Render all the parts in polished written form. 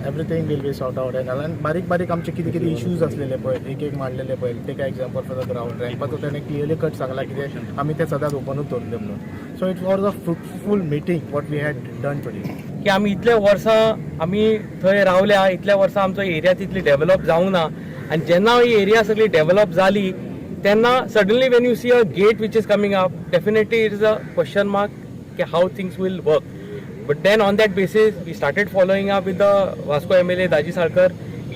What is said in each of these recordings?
Everything will be sort out end आनी बारीक बारीक आमचे कितें कितें इश्यूज आसलेले पळय एक एक मांडलेले पळय take example for the ground रॅम्पाचो ताणें क्लियरली कट सांगला कितें आमी ते सदांच ओपनूच दवरले म्हणून. So it was a fruitful meeting what we had done today. की आमी इतल्या वर्सां आमी थंय रावल्या, इतल्या वर्सां आमचो एरिया तितली डेव्हलप जावंक ना आनी जेन्ना ही एरिया सगळी डेव्हलप जाली तेन्ना suddenly when you see a gate which is coming up definitely it is a question mark की how things will work. But then on that basis, we started following up with the Vasco MLA Daji Salkar.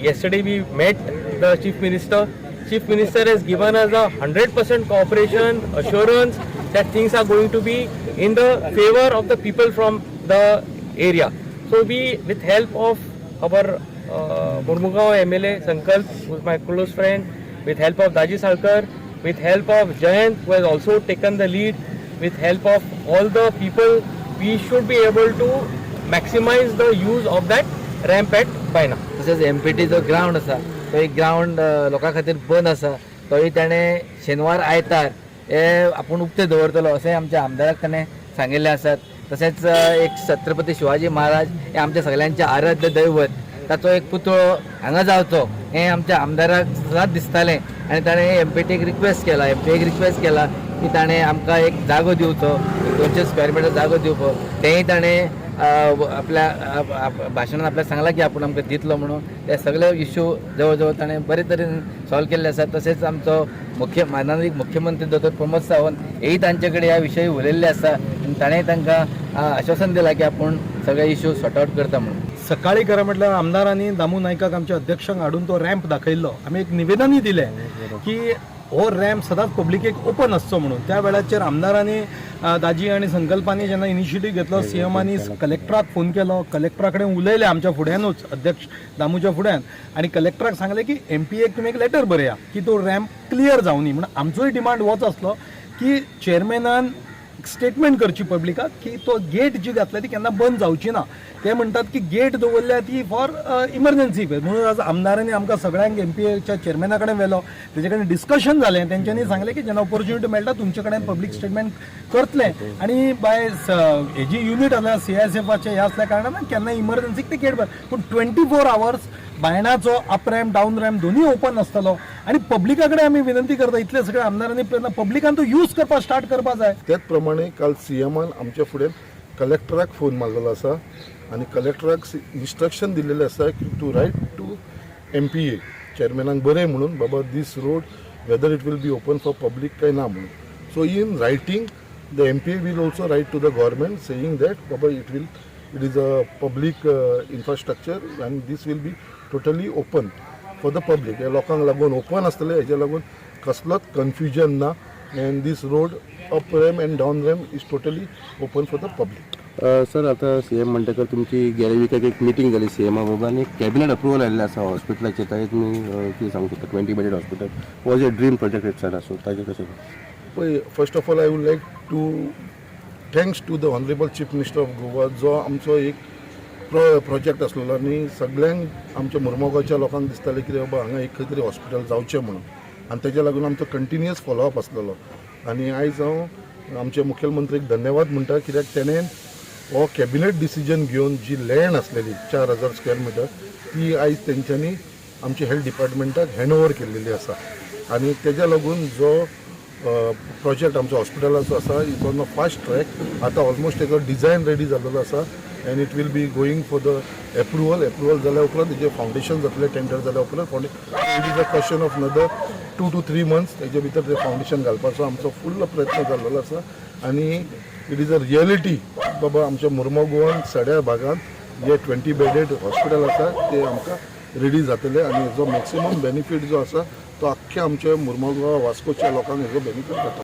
Yesterday we met the Chief Minister. Chief Minister has given us a 100% cooperation, assurance that things are going to be in the favor of the people from the area. So we, with help of our Murmugaon MLA Sankalp, who is my close friend, with help of Daji Salkar, with help of Jayant, who has also taken the lead, with help of all the people, we should be able to maximize the use of that ramp at Baina. तसेच MPT जो ground आसा तो एक ground लोकां खातीर बंद आसा, तोय ताणें शेनवार आयतार हे आपूण उक्ते दवरतलो अशें आमच्या आमदाराक ताणें सांगिल्ले आसात. तशेंच एक छत्रपती शिवाजी महाराज हे आमच्या सगळ्यांचे आराध्य दैवत, ताचो एक पुतळो हांगा जावचो हें आमच्या आमदाराक सदांच दिसतालें आनी ताणें MPTक रिक्वेस्ट केला की ताणें आमकां एक जागो दिवचो, 200 स्क्वेअर मिटर जागो दिवचो. तेंय ताणें आपल्या भाशणान आपल्याक सांगला की आपूण आमकां दितलो म्हणून. ते सगळे इश्यू जवळ जवळ ताणें बरे तरेन सॉल्व केल्ले आसात. तशेंच आमचो माननीय मुख्यमंत्री डॉ प्रमोद सावंत हेय तांचे कडेन ह्या विशयी उलयल्ले आसा आनी ताणें तांकां आश्वासन दिलां की आपूण सगळे इश्यू सॉर्ट आउट करता म्हणून. सकाळी खरं म्हटल्यार आमदारांनी दामू नायकाक आमच्या अध्यक्षांक हाडून तो रॅम्प दाखयल्लो. आमी एक निवेदनूय दिलें की हो रॅम्प सदांच पब्लिकेक ओपन आसचो म्हणून. त्या वेळाचेर आमदारांनी दाजी आनी संकल्पांनी जेन्ना इनिशिएटीव घेतलो, सीएमांनी कलेक्टराक फोन केलो, कलेक्टरा कडेन उलयले आमच्या फुड्यानूच अध्यक्ष दामूच्या फुड्यान, आनी कलेक्टराक सांगलें की MPAक तुमी एक लेटर बरया की तो रॅम्प क्लियर जावनी म्हणून. आमचोय डिमांड होच आसलो की चेअरमॅनान स्टेटमेंट करची पब्लिकाक की तो गेट जी घातल्या ती केन्ना बंद जावची ना. ते म्हणटात की गेट दवरल्या ती फॉर इमर्जन्सी म्हणून आज आमदारांनी आमकां सगळ्यांक MPAच्या चेअरमॅना कडेन व्हेलो, तेजे कडेन डिस्कशन जालें. तेंच्यांनी सांगलें की जेन्ना ऑपॉर्च्युनिटी मेळटा तुमचे कडेन पब्लीक स्टेटमेंट करतले आनी बाय हेजी युनीट आसा CISFचे हे आसल्या कारणान केन्ना इमर्जन्सीक ते गेट बंद. पूण 24 आवर्स बायणाचो अप रॅम्प डाऊन रॅम्प दोन्ही ओपन आसतलो आनी पब्लिका कडेन आमी विनंती करता इतले सगळे आमदारांनी पब्लिकान तो यूज करपाक स्टार्ट करपाक जाय. त्याच प्रमाणे काल CMान आमच्या फुडें कलेक्टराक फोन मारलेलो आसा आनी कलेक्टराक इन्स्ट्रक्शन दिल्लेलें आसा की टू रायट टू MPA चेअरमॅनाक बरें म्हणून बाबा this road whether it will be open for public काय ना म्हणून. So in writing the MPA will also write to the government saying that बाबा it is a public infrastructure आनी this will be totally open for the public. हे लोकांक लागून open आसतलें, हेजे लागून कसलोच कन्फ्युजन ना. And these road up ramp end down ramp is totally open for the public. Sir आता CM म्हणटकर तुमची गेल्या विकाक एक मिटींग जाली CMा बरोबर आनी कॅबिनेट अप्रुवल आयिल्लें आसा हॉस्पिटलाचेर. ताजेर तुमी कितें सांगूं शकता? 20 bedded hospital was a dream project it sir आसो ताजें कशें? पळय, first of all I would like to thanks to the honourable chief minister of Goa जो आमचो एक प्रोजेक्ट आसलेलो आनी सगळ्यांक आमच्या मुर्मुगांवच्या लोकांक दिसतालें की बाबा हांगा एक खंय तरी हॉस्पिटल जावचें म्हणून. आनी तेज्या लागून आमचो कंटिन्युअस फॉलोअप आसलेलो. आनी आयज हांव आमच्या मुख्यमंत्रीक धन्यवाद म्हणटा कित्याक तेणें हो कॅबिनेट डिसिजन घेवन जी लँड आसलेली 4000 स्क्वेअर मिटर ती आयज तेंच्यांनी आमच्या हेल्थ डिपार्टमेंटाक हँड ओवर केल्लेली आसा. आनी तेज्या लागून जो प्रोजेक्ट आमचो हॉस्पिटलाचो आसा is on a fast track. आतां ऑलमोस्ट तेजो डिझायन रेडी जाल्लो आसा and it will be going for the approval जाल्या उपरांत तेजें फावंडेशन जातलें. टेंडर जाल्या उपरांत it is a question of another 2 to 3 months तेजे भितर तें फावंडेशन घालपाचो आमचो फुल्ल प्रयत्न जाल्लो आसा. आनी इट इज अ रियलिटी बाबा आमच्या मुर्मुगांवान सड्या भागांत जे 20 बेडेड हॉस्पिटल आसा ते आमकां रेडी जातले आनी हेजो मॅक्सिमम बेनिफीट जो आसा तो आख्ख्या आमच्या मुर्मुगांव वास्कोच्या लोकांक हेजो बेनिफीट जाता.